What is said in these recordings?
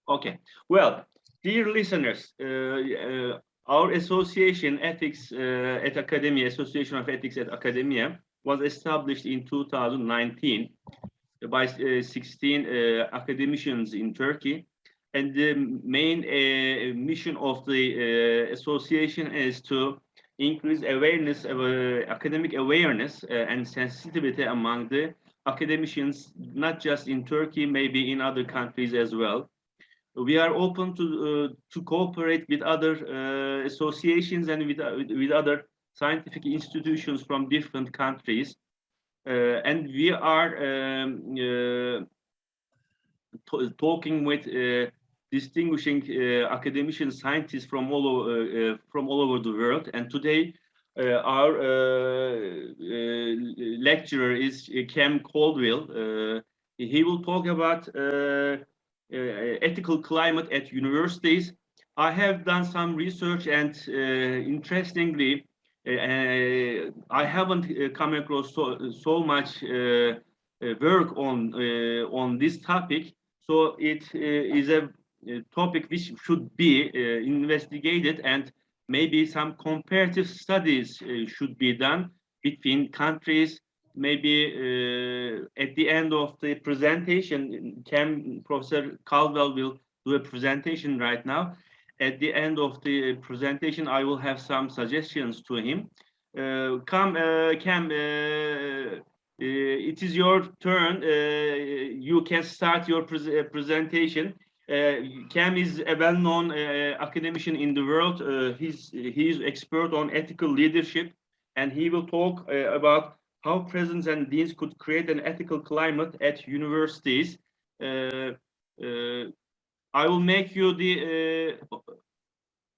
Okay. Well, dear listeners, our association, Ethics at Academia, Association of Ethics at Academia, was established in 2019 by 16 academicians in Turkey. And the main mission of the association is to increase awareness, academic awareness and sensitivity among the academicians, not just in Turkey, maybe in other countries as well. We are open to cooperate with other associations and with other scientific institutions from different countries. And we are talking with distinguishing academician scientists from all over the world. And today, our lecturer is Caldwell. He will talk about ethical climate at universities. I have done some research, and interestingly, I haven't come across so much work on this topic. So it is a topic which should be investigated, and maybe some comparative studies should be done between countries. Maybe at the end of the presentation, Professor Caldwell will do a presentation right now. At the end of the presentation, I will have some suggestions to him. Cam, it is your turn. You can start your presentation. Cam is a well-known academician in the world. He's expert on ethical leadership, and he will talk about how presidents and deans could create an ethical climate at universities. I will make you the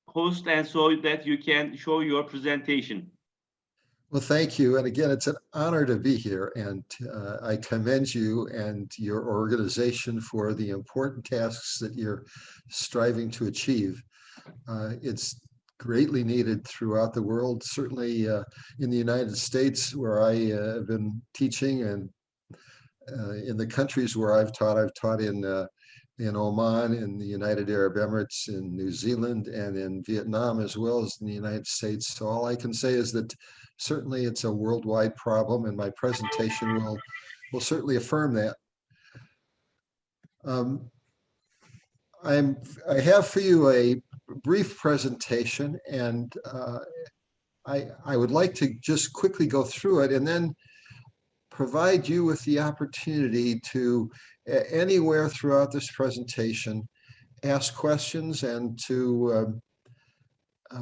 host, and so that you can show your presentation. Well, thank you. And again, it's an honor to be here. And I commend you and your organization for the important tasks that you're striving to achieve. It's greatly needed throughout the world, certainly in the United States, where I have been teaching, and in the countries where I've taught in Oman, in the United Arab Emirates, in New Zealand, and in Vietnam, as well as in the United States. So all I can say is that certainly it's a worldwide problem, and my presentation will certainly affirm that. I have for you a brief presentation, and I would like to just quickly go through it and then provide you with the opportunity to, anywhere throughout this presentation, ask questions and to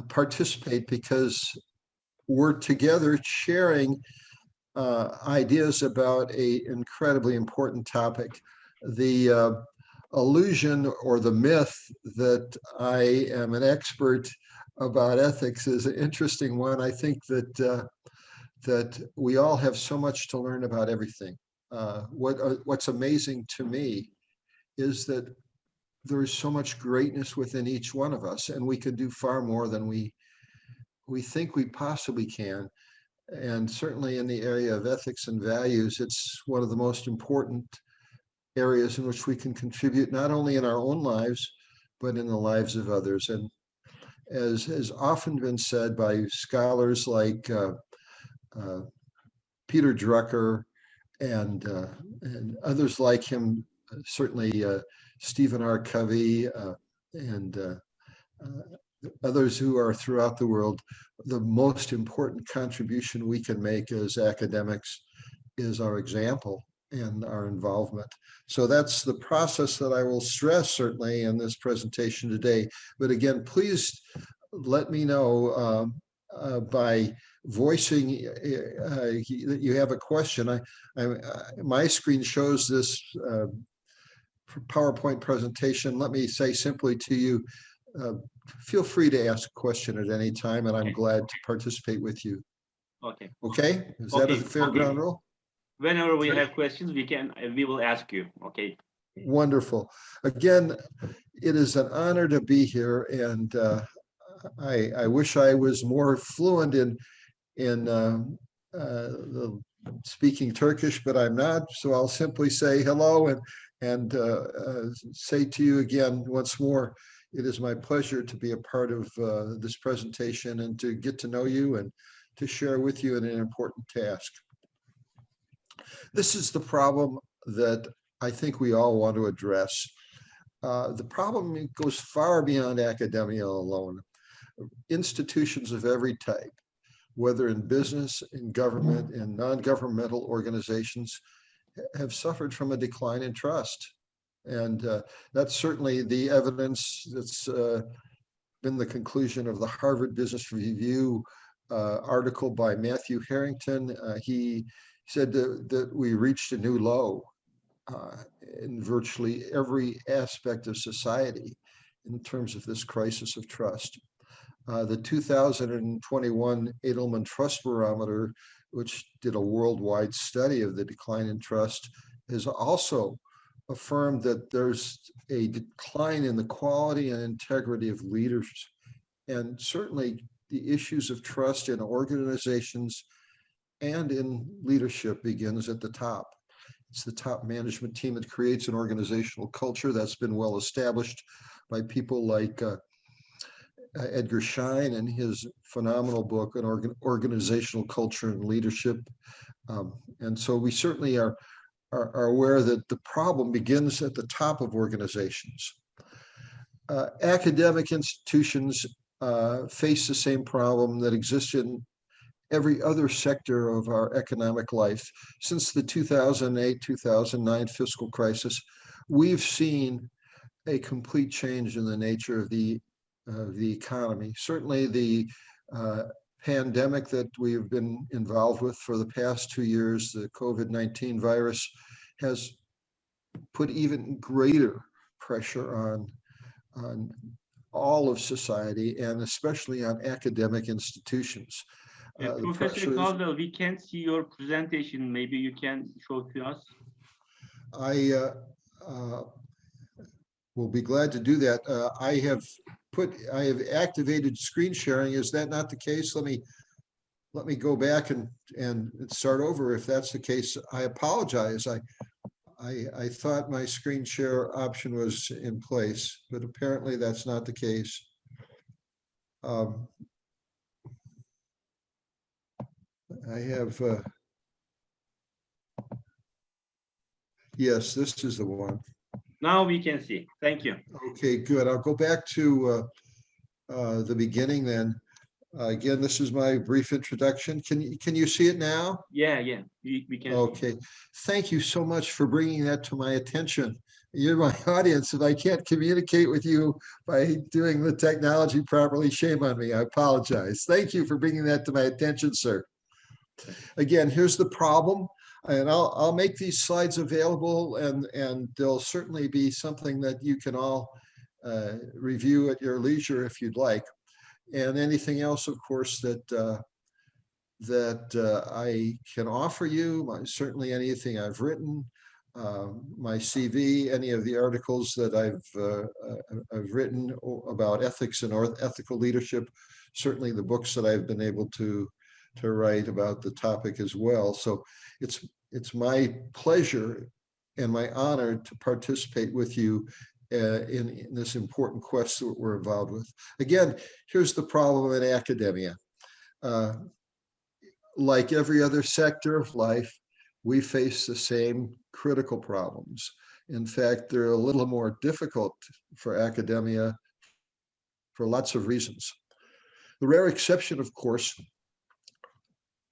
participate, because we're together sharing ideas about an incredibly important topic. The illusion or the myth that I am an expert about ethics is an interesting one. I think that we all have so much to learn about everything. What's amazing to me is that there is so much greatness within each one of us, and we can do far more than we think we possibly can. And certainly in the area of ethics and values, it's one of the most important areas in which we can contribute, not only in our own lives, but in the lives of others. And as has often been said by scholars like Peter Drucker and others like him, certainly Stephen R. Covey and others who are throughout the world, the most important contribution we can make as academics is our example and our involvement. So that's the process that I will stress certainly in this presentation today. But again, please let me know by voicing that you have a question. My screen shows this PowerPoint presentation. Let me say simply to you, feel free to ask a question at any time, and I'm glad to participate with you. Okay. Okay? Is that a fair ground rule? Whenever we have questions, we will ask you. Okay. Wonderful. Again, it is an honor to be here, and I wish I was more fluent in speaking Turkish, but I'm not. So I'll simply say hello and and say to you again once more, it is my pleasure to be a part of this presentation and to get to know you and to share with you in an important task. This is the problem that I think we all want to address. The problem goes far beyond academia alone. Institutions of every type, whether in business, in government, in non-governmental organizations, have suffered from a decline in trust. And that's certainly the evidence that's been the conclusion of the Harvard Business Review article by Matthew Harrington. He said that we reached a new low in virtually every aspect of society in terms of this crisis of trust. The 2021 Edelman Trust Barometer, which did a worldwide study of the decline in trust, has also affirmed that there's a decline in the quality and integrity of leaders. And certainly the issues of trust in organizations and in leadership begins at the top. It's the top management team that creates an organizational culture that's been well established by people like Edgar Schein and his phenomenal book on organizational culture and leadership. And so we certainly are aware that the problem begins at the top of organizations. Academic institutions face the same problem that exists in every other sector of our economic life. Since the 2008-2009 fiscal crisis, we've seen a complete change in the nature of the economy. Certainly the pandemic that we've been involved with for the past 2 years, the COVID-19 virus, has put even greater pressure on all of society and especially on academic institutions. Professor Caldwell, we can't see your presentation. Maybe you can show to us. I will be glad to do that. I have activated screen sharing. Is that not the case? Let me go back and start over. If that's the case, I apologize. I thought my screen share option was in place, but apparently that's not the case. I have, yes, this is the one. Now we can see. Thank you. Okay, good. I'll go back to the beginning then. Again, this is my brief introduction. Can you see it now? Yeah, we can. Okay. Thank you so much for bringing that to my attention. You're my audience, and I can't communicate with you by doing the technology properly. Shame on me. I apologize. Thank you for bringing that to my attention, sir. Again, here's the problem, and I'll make these slides available, and there'll certainly be something that you can all review at your leisure if you'd like. And anything else, of course, that I can offer you, certainly anything I've written, my CV, any of the articles that I've written about ethics and ethical leadership, certainly the books that I've been able to write about the topic as well. So it's my pleasure and my honor to participate with you in this important quest that we're involved with. Again, here's the problem in academia. Like every other sector of life, we face the same critical problems. In fact, they're a little more difficult for academia for lots of reasons. The rare exception, of course,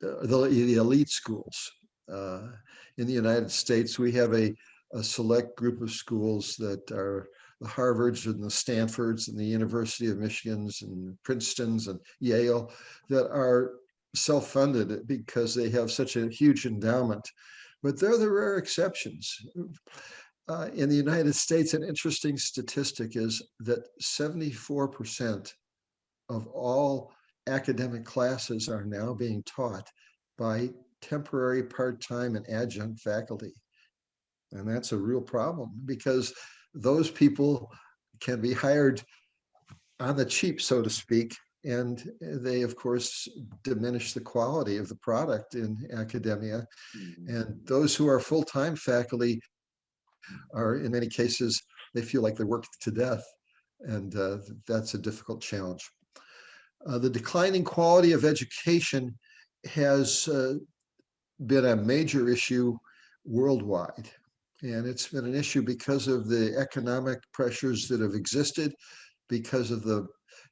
the elite schools. In the United States, we have a select group of schools that are the Harvards and the Stanfords and the University of Michigans and Princetons and Yale that are self-funded because they have such a huge endowment. But they're the rare exceptions. In the United States, an interesting statistic is that 74% of all academic classes are now being taught by temporary, part-time, and adjunct faculty. And that's a real problem because those people can be hired on the cheap, so to speak, and they, of course, diminish the quality of the product in academia. And those who are full-time faculty are, in many cases, they feel like they're worked to death. And that's a difficult challenge. The declining quality of education has been a major issue worldwide. And it's been an issue because of the economic pressures that have existed, because of the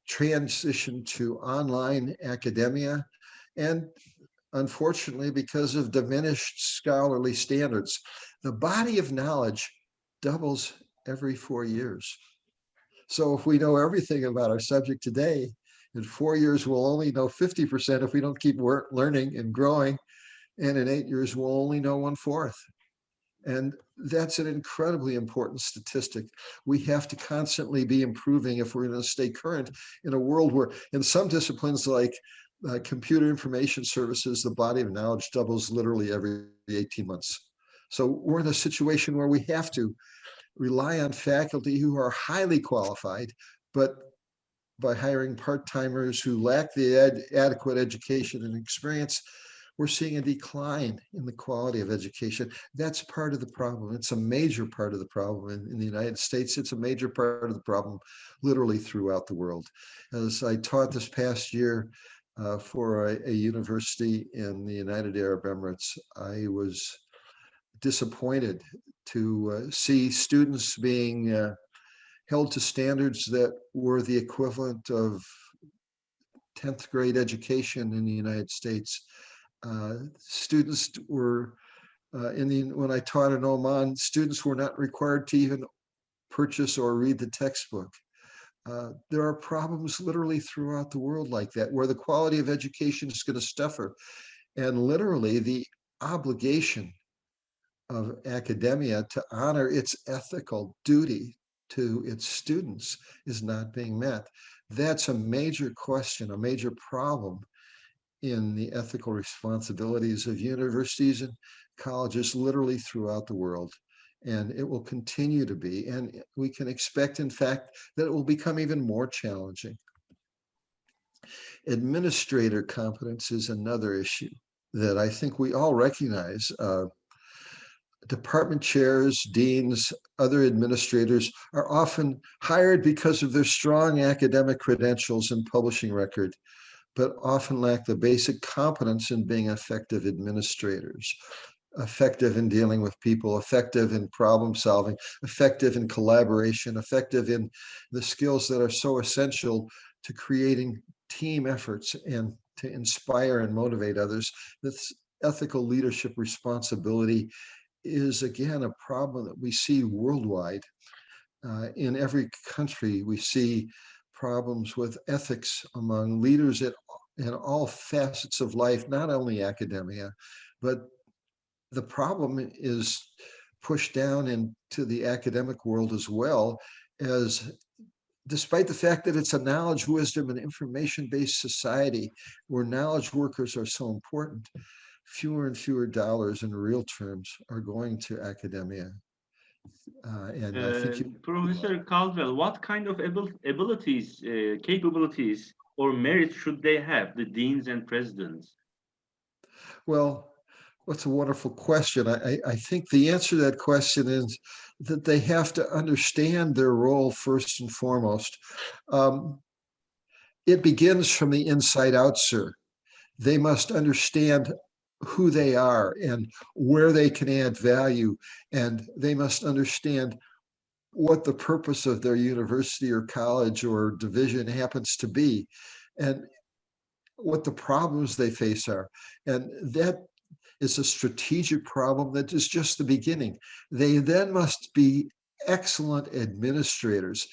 transition to online academia, and unfortunately, because of diminished scholarly standards. The body of knowledge doubles every 4 years. So if we know everything about our subject today, in 4 years, we'll only know 50% if we don't keep learning and growing. And in 8 years, we'll only know 1/4. And that's an incredibly important statistic. We have to constantly be improving if we're going to stay current in a world where, in some disciplines like computer information services, the body of knowledge doubles literally every 18 months. So we're in a situation where we have to rely on faculty who are highly qualified, but by hiring part-timers who lack the adequate education and experience, we're seeing a decline in the quality of education. That's part of the problem. It's a major part of the problem in the United States. It's a major part of the problem literally throughout the world. As I taught this past year for a university in the United Arab Emirates, I was disappointed to see students being held to standards that were the equivalent of 10th grade education in the United States. Students were, when I taught in Oman, students were not required to even purchase or read the textbook. There are problems literally throughout the world like that, where the quality of education is going to suffer. And literally the obligation of academia to honor its ethical duty to its students is not being met. That's a major question, a major problem in the ethical responsibilities of universities and colleges literally throughout the world. And it will continue to be. And we can expect, in fact, that it will become even more challenging. Administrator competence is another issue that I think we all recognize. Department chairs, deans, other administrators are often hired because of their strong academic credentials and publishing record, but often lack the basic competence in being effective administrators, effective in dealing with people, effective in problem solving, effective in collaboration, effective in the skills that are so essential to creating team efforts and to inspire and motivate others. This ethical leadership responsibility is, again, a problem that we see worldwide. In every country, we see problems with ethics among leaders in all facets of life, not only academia, but the problem is pushed down into the academic world as well, as despite the fact that it's a knowledge, wisdom, and information-based society where knowledge workers are so important, fewer and fewer dollars in real terms are going to academia. And I think Professor Caldwell, what kind of abilities, capabilities, or merits should they have, the deans and presidents? well, that's a wonderful question. I think the answer to that question is that they have to understand their role first and foremost. It begins from the inside out, sir. They must understand who they are and where they can add value, and they must understand what the purpose of their university or college or division happens to be, and what the problems they face are. And that is a strategic problem that is just the beginning. They then must be excellent administrators.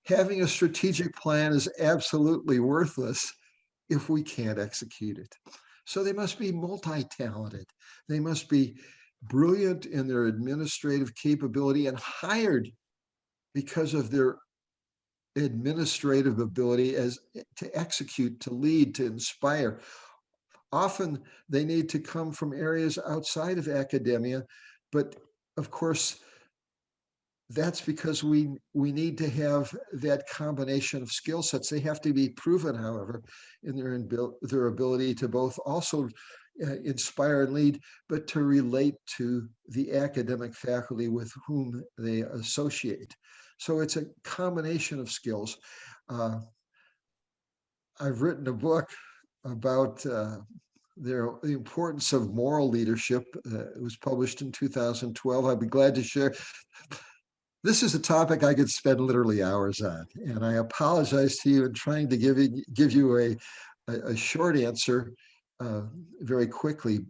Having a strategic plan is absolutely worthless if we can't execute it. So they must be multi-talented. They must be brilliant in their administrative capability and hired because of their administrative ability as to execute, to lead, to inspire. Often they need to come from areas outside of academia, but of course, that's because we need to have that combination of skill sets. They have to be proven, however, in their ability to both also inspire and lead, but to relate to the academic faculty with whom they associate. So it's a combination of skills. I've written a book about the importance of moral leadership. It was published in 2012. I'd be glad to share. This is a topic I could spend literally hours on, and I apologize to you in trying to give you a short answer very quickly.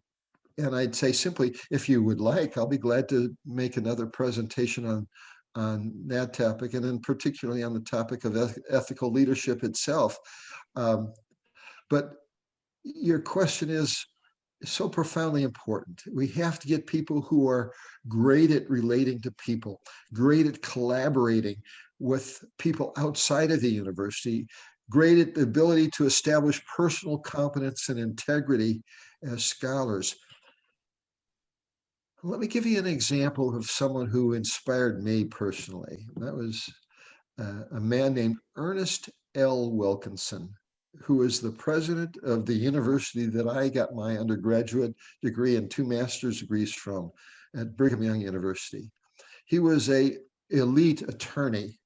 And I'd say simply, if you would like, I'll be glad to make another presentation on that topic, and then particularly on the topic of ethical leadership itself. But your question is so profoundly important. We have to get people who are great at relating to people, great at collaborating with people outside of the university, great at the ability to establish personal competence and integrity as scholars. Let me give you an example of someone who inspired me personally. That was a man named Ernest L. Wilkinson, who was the president of the university that I got my undergraduate degree and 2 master's degrees from at Brigham Young University. He was an elite attorney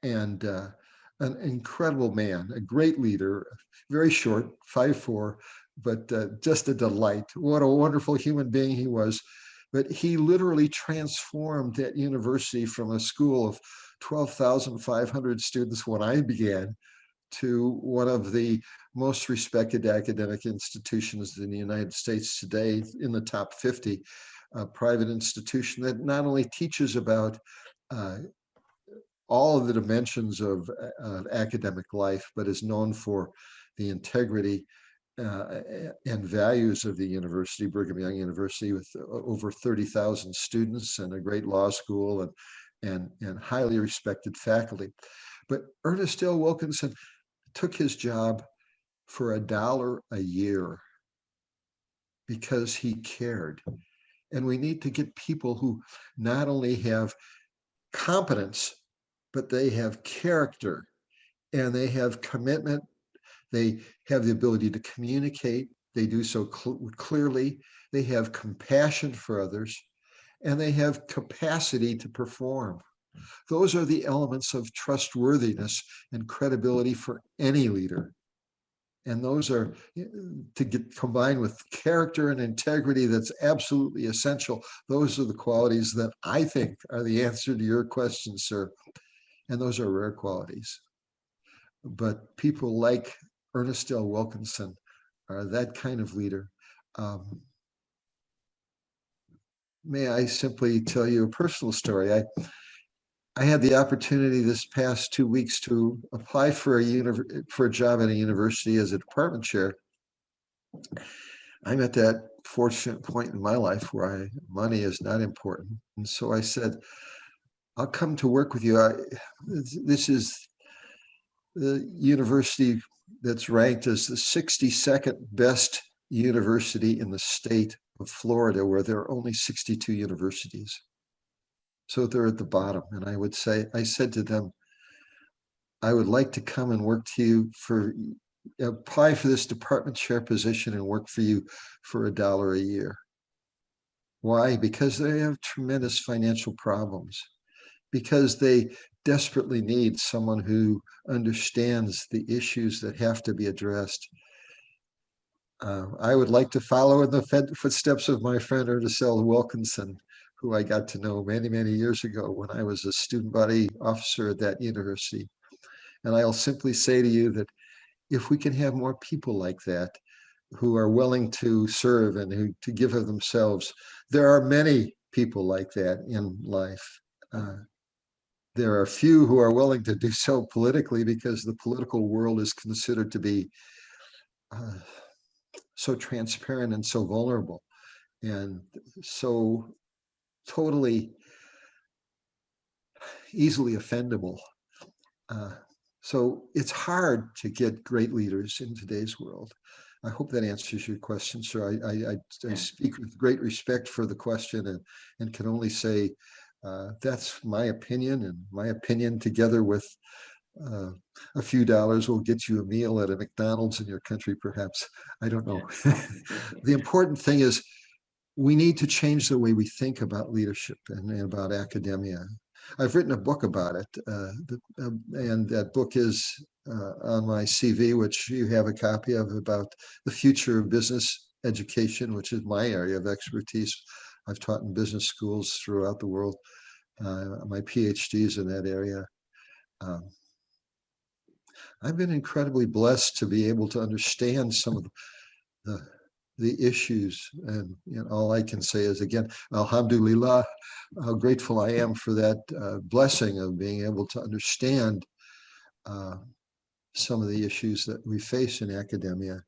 and an incredible man, a great leader, very short, 5'4", but just a delight. What a wonderful human being he was. But he literally transformed that university from a school of 12,500 students when I began to one of the most respected academic institutions in the United States today, in the top 50, a private institution that not only teaches about all of the dimensions of academic life, but is known for the integrity and values of the university, Brigham Young University, with over 30,000 students and a great law school and highly respected faculty. But Ernest L. Wilkinson took his job for $1 a year because he cared. And we need to get people who not only have competence, but they have character and they have commitment. They have the ability to communicate. They do so clearly. They have compassion for others, and they have capacity to perform. Those are the elements of trustworthiness and credibility for any leader. And those are to get combined with character and integrity that's absolutely essential. Those are the qualities that I think are the answer to your question, sir. And those are rare qualities. But people like Ernest L. Wilkinson are that kind of leader. May I simply tell you a personal story? I had the opportunity this past 2 weeks to apply for a job at a university as a department chair. I'm at that fortunate point in my life where money is not important. And so I said, I'll come to work with you. This is the university that's ranked as the 62nd best university in the state of Florida, where there are only 62 universities. So they're at the bottom. And I said to them, I would like to come and work to you apply for this department chair position and work for you for $1 a year. Why? Because they have tremendous financial problems, because they desperately need someone who understands the issues that have to be addressed. I would like to follow in the footsteps of my friend Ernest L. Wilkinson, who I got to know many, many years ago when I was a student body officer at that university. And I'll simply say to you that if we can have more people like that, who are willing to serve and to give of themselves, there are many people like that in life. There are few who are willing to do so politically, because the political world is considered to be so transparent and so vulnerable and so totally easily offendable. So it's hard to get great leaders in today's world. I hope that answers your question, sir. I speak with great respect for the question and can only say that's my opinion, and my opinion together with A few dollars will get you a meal at a McDonald's in your country, perhaps. I don't know. The important thing is we need to change the way we think about leadership and about academia. I've written a book about it, and that book is on my CV, which you have a copy of, about the future of business education, which is my area of expertise. I've taught in business schools throughout the world. My PhD is in that area. I've been incredibly blessed to be able to understand some of the issues, and all I can say is, again, alhamdulillah, how grateful I am for that blessing of being able to understand some of the issues that we face in academia.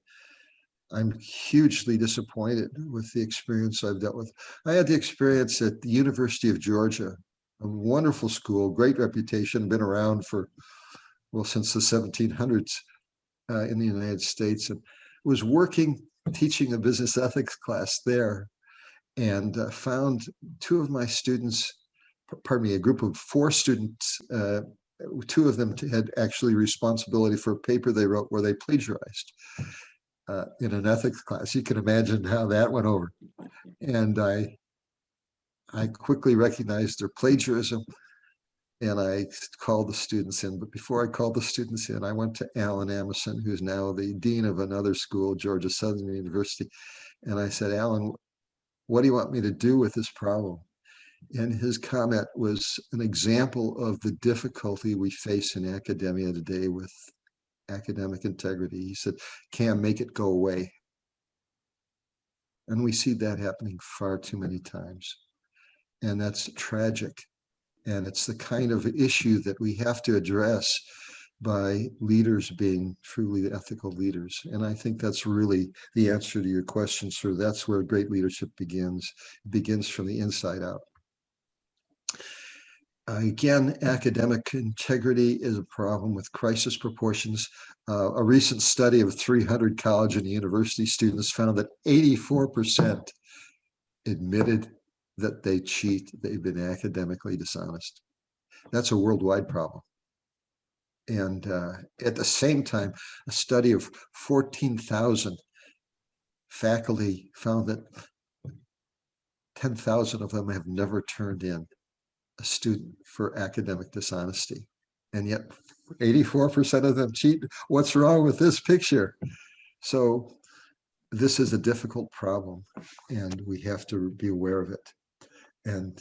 I'm hugely disappointed with the experience I've dealt with. I had the experience at the University of Georgia, a wonderful school, great reputation, been around for, well, since the 1700s in the United States, and was teaching a business ethics class there, and found two of my students, pardon me, a group of 4 students, 2 of them had actually responsibility for a paper they wrote where they plagiarized in an ethics class. You can imagine how that went over. And I quickly recognized their plagiarism, and I called the students in. But before I called the students in, I went to Alan Amison, who's now the dean of another school, Georgia Southern University. And I said, Alan, what do you want me to do with this problem? And his comment was an example of the difficulty we face in academia today with academic integrity. He said, Cam, make it go away. And we see that happening far too many times. And that's tragic. And it's the kind of issue that we have to address by leaders being truly ethical leaders. And I think that's really the answer to your question, sir. That's where great leadership begins. It begins from the inside out. Again, academic integrity is a problem with crisis proportions. A recent study of 300 college and university students found that 84% admitted that they cheat, they've been academically dishonest. That's a worldwide problem. And at the same time, a study of 14,000 faculty found that 10,000 of them have never turned in a student for academic dishonesty. And yet 84% of them cheat. What's wrong with this picture? So this is a difficult problem, and we have to be aware of it. And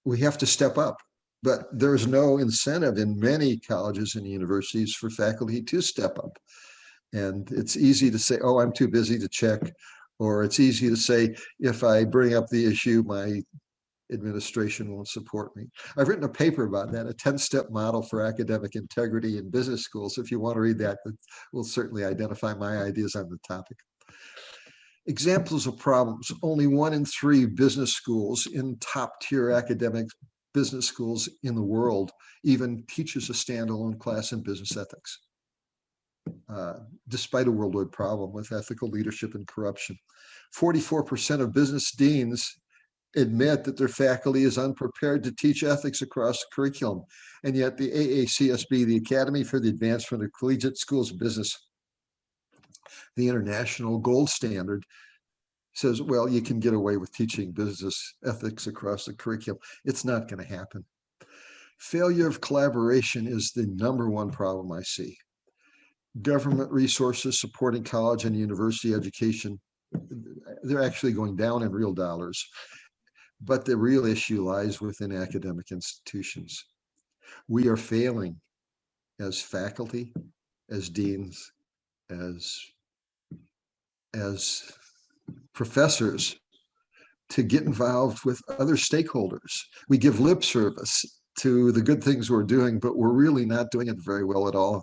we have to step up. But there's no incentive in many colleges and universities for faculty to step up. And it's easy to say, oh, I'm too busy to check. Or it's easy to say, if I bring up the issue, my administration won't support me. I've written a paper about that, a 10-step model for academic integrity in business schools. If you want to read that, we'll certainly identify my ideas on the topic. Examples of problems: only 1 in 3 business schools in top-tier academic business schools in the world even teaches a standalone class in business ethics, despite a worldwide problem with ethical leadership and corruption. 44% of business deans admit that their faculty is unprepared to teach ethics across the curriculum. And yet the AACSB, the Academy for the Advancement of Collegiate Schools of Business, the international gold standard, says, well, you can get away with teaching business ethics across the curriculum. It's not going to happen. Failure of collaboration is the #1 problem I see. Government resources supporting college and university education, they're actually going down in real dollars. But the real issue lies within academic institutions. We are failing as faculty, as deans, as professors to get involved with other stakeholders. We give lip service to the good things we're doing, but we're really not doing it very well at all.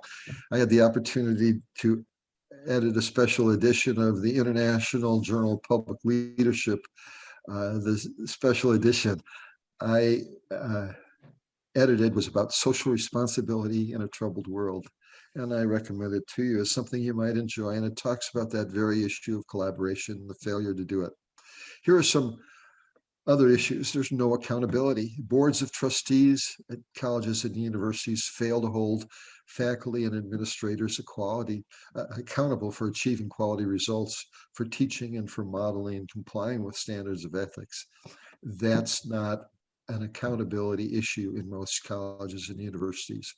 I had the opportunity to edit a special edition of the International Journal of Public Leadership. The special edition I edited was about social responsibility in a troubled world. And I recommend it to you as something you might enjoy. And it talks about that very issue of collaboration, the failure to do it. Here are some Other issues, there's no accountability. Boards of trustees at colleges and universities fail to hold faculty and administrators accountable for achieving quality results, for teaching and for modeling and complying with standards of ethics. That's not an accountability issue in most colleges and universities.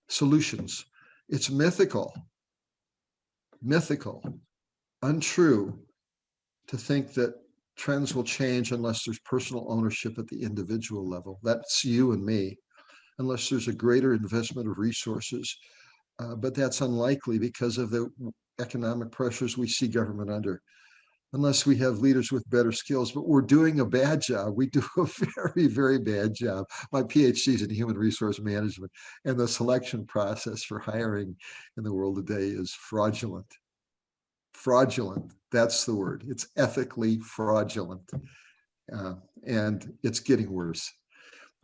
Solutions. It's mythical, untrue to think that trends will change unless there's personal ownership at the individual level. That's you and me, unless there's a greater investment of resources. But that's unlikely because of the economic pressures we see government under, unless we have leaders with better skills. But we're doing a bad job. We do a very, very bad job. My PhD is in human resource management, and the selection process for hiring in the world today is fraudulent. Fraudulent, that's the word. It's ethically fraudulent. And it's getting worse.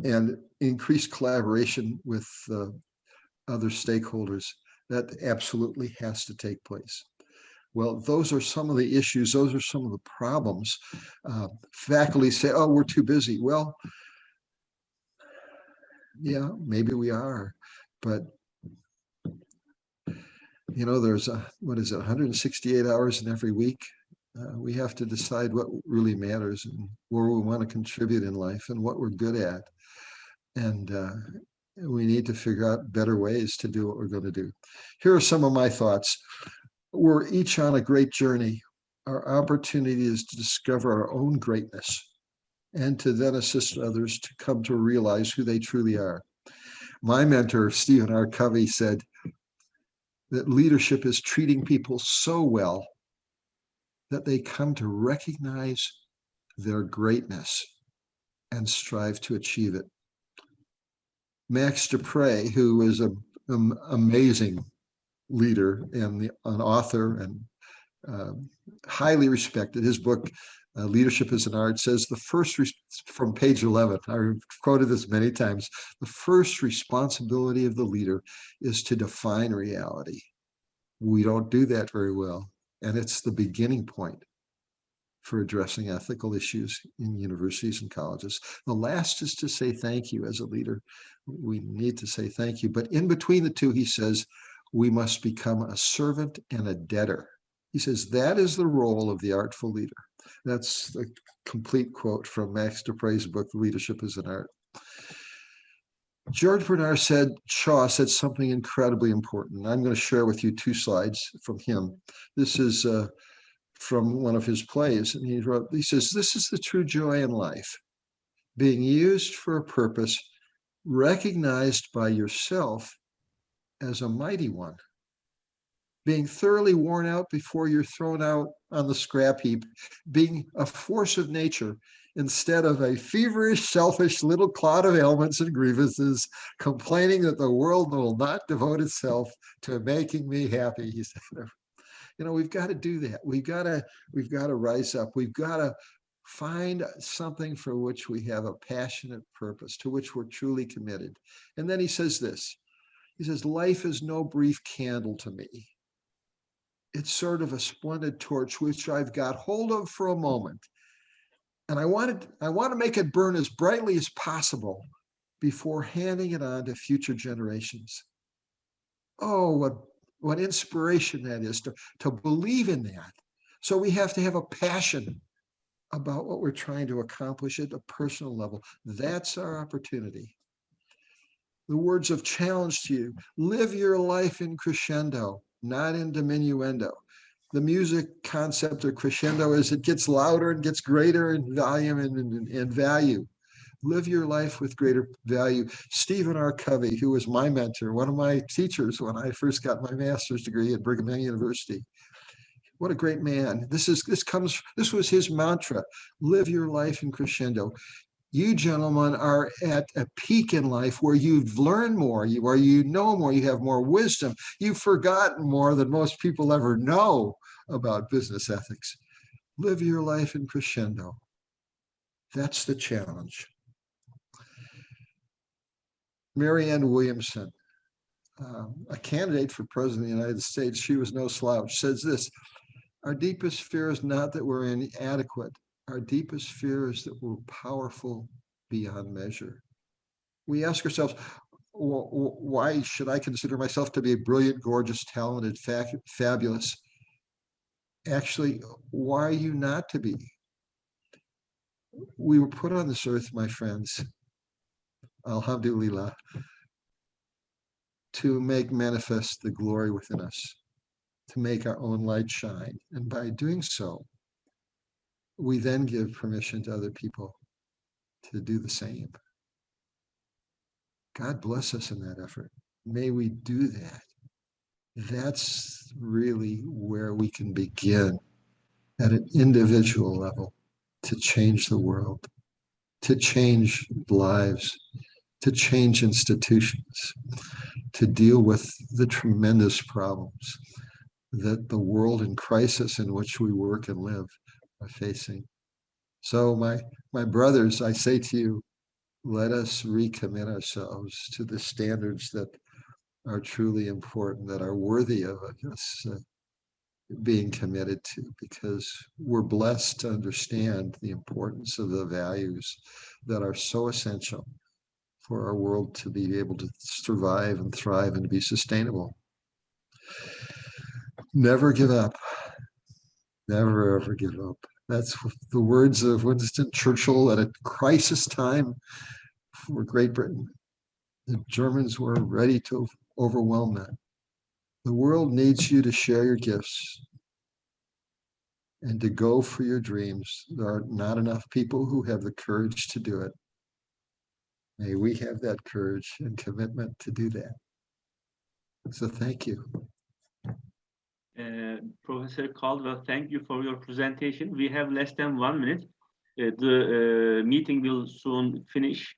And increased collaboration with other stakeholders, that absolutely has to take place. Well, those are some of the issues. Those are some of the problems. Faculty say, oh, we're too busy. Well, yeah, maybe we are. But there's 168 hours in every week. We have to decide what really matters and where we want to contribute in life and what we're good at. And we need to figure out better ways to do what we're going to do. Here are some of my thoughts. We're each on a great journey. Our opportunity is to discover our own greatness and to then assist others to come to realize who they truly are. My mentor, Stephen R. Covey, said that leadership is treating people so well that they come to recognize their greatness and strive to achieve it. Max Dupree, who is an amazing leader and an author and highly respected, his book, Leadership is an Art, says from page 11, I've quoted this many times, the first responsibility of the leader is to define reality. We don't do that very well. And it's the beginning point for addressing ethical issues in universities and colleges. The last is to say thank you as a leader. We need to say thank you. But in between the two, he says, we must become a servant and a debtor. He says that is the role of the artful leader. That's the complete quote from Max Dupree's book, Leadership is an Art. George Bernard Shaw said something incredibly important. I'm going to share with you 2 slides from him. This is from one of his plays. And he says, this is the true joy in life, being used for a purpose, recognized by yourself as a mighty one, being thoroughly worn out before you're thrown out on the scrap heap, being a force of nature instead of a feverish, selfish little clod of ailments and grievances, complaining that the world will not devote itself to making me happy. He said, we've got to do that. We've got to rise up. We've got to find something for which we have a passionate purpose, to which we're truly committed. And then he says this. He says, life is no brief candle to me. It's sort of a splendid torch which I've got hold of for a moment. And I want to make it burn as brightly as possible before handing it on to future generations. Oh, what inspiration that is to believe in that. So we have to have a passion about what we're trying to accomplish at a personal level. That's our opportunity. The words of challenge to you: live your life in crescendo, not in diminuendo. The music concept of crescendo is it gets louder and gets greater in volume and value. Live your life with greater value. Stephen R. Covey, who was my mentor, one of my teachers when I first got my master's degree at Brigham Young University. What a great man. This was his mantra: live your life in crescendo. You gentlemen are at a peak in life where you've learned more, where you know more, you have more wisdom. You've forgotten more than most people ever know about business ethics. Live your life in crescendo. That's the challenge. Marianne Williamson, a candidate for president of the United States, she was no slouch, says this: our deepest fear is not that we're inadequate, our deepest fear is that we're powerful beyond measure. We ask ourselves, why should I consider myself to be brilliant, gorgeous, talented, fabulous? Actually, why are you not to be? We were put on this earth, my friends, alhamdulillah, to make manifest the glory within us, to make our own light shine. And by doing so, we then give permission to other people to do the same. God bless us in that effort. May we do that. That's really where we can begin at an individual level to change the world, to change lives, to change institutions, to deal with the tremendous problems that the world in crisis in which we work and live are facing. So my brothers, I say to you, let us recommit ourselves to the standards that are truly important, that are worthy of us being committed to, because we're blessed to understand the importance of the values that are so essential for our world to be able to survive and thrive and to be sustainable. Never give up. Never, ever give up. That's the words of Winston Churchill at a crisis time for Great Britain. The Germans were ready to overwhelm that. The world needs you to share your gifts and to go for your dreams. There are not enough people who have the courage to do it. May we have that courage and commitment to do that. So thank you. Professor Caldwell, thank you for your presentation. We have less than 1 minute. The meeting will soon finish.